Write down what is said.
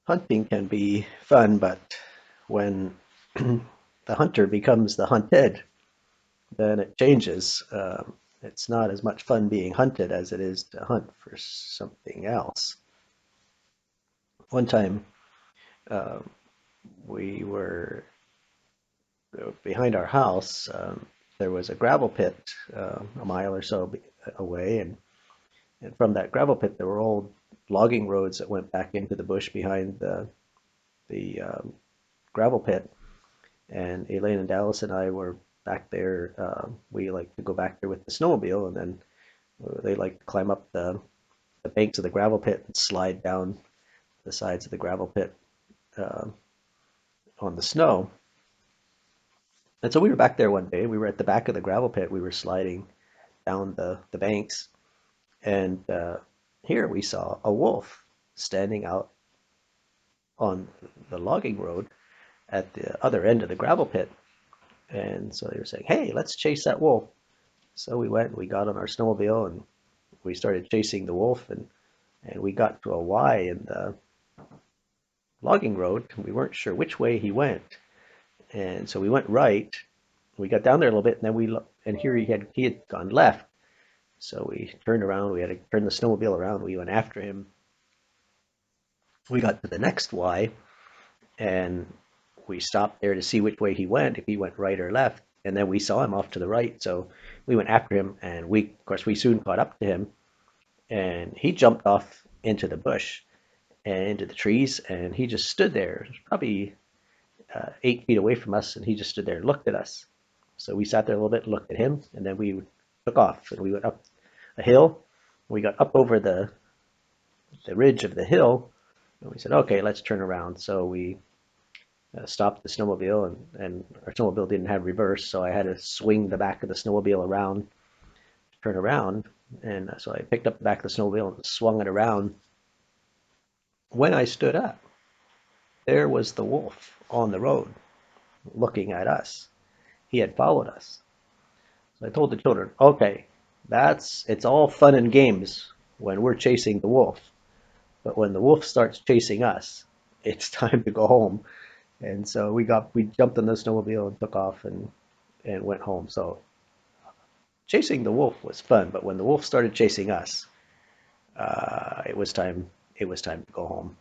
Hunting can be fun, but when the hunter becomes the hunted, then it changes. It's not as much fun being hunted as it is to hunt for something else. One time, uh, we were behind our house. There was a gravel pit a mile or so away, and from that gravel pit, there were old logging roads that went back into the bush behind the gravel pit. And Elaine and Dallas and I were back there. We like to go back there with the snowmobile, and then they like to climb up the banks of the gravel pit and slide down the sides of the gravel pit uh, on the snow. And so we were back there one day. We were at the back of the gravel pit. We were sliding down the banks, and here we saw a wolf standing out on the logging road at the other end of the gravel pit. And so they were saying, "Hey, let's chase that wolf." So we went, we got on our snowmobile, and we started chasing the wolf, and we got to a Y in the logging road. We weren't sure which way he went, and so we went right. We got down there a little bit, and then and here he had gone left. So we turned around. We had to turn the snowmobile around. We went after him. We got to the next Y, and we stopped there to see which way he went, if he went right or left. And then we saw him off to the right, so we went after him, and of course, we soon caught up to him, and he jumped off into the bush and into the trees, and he just stood there, probably 8 feet away from us, and he just stood there and looked at us. So we sat there a little bit, and looked at him, and then we took off, and we went up a hill. We got up over the ridge of the hill, and we said, "Okay, let's turn around." So we stopped the snowmobile, and our snowmobile didn't have reverse, so I had to swing the back of the snowmobile around, turn around, and so I picked up the back of the snowmobile and swung it around. When I stood up, there was the wolf on the road looking at us. He had followed us. So I told the children, "Okay, it's all fun and games when we're chasing the wolf, but when the wolf starts chasing us, it's time to go home." And so we jumped on the snowmobile and took off and went home. So chasing the wolf was fun, but when the wolf started chasing us, it was time to go home.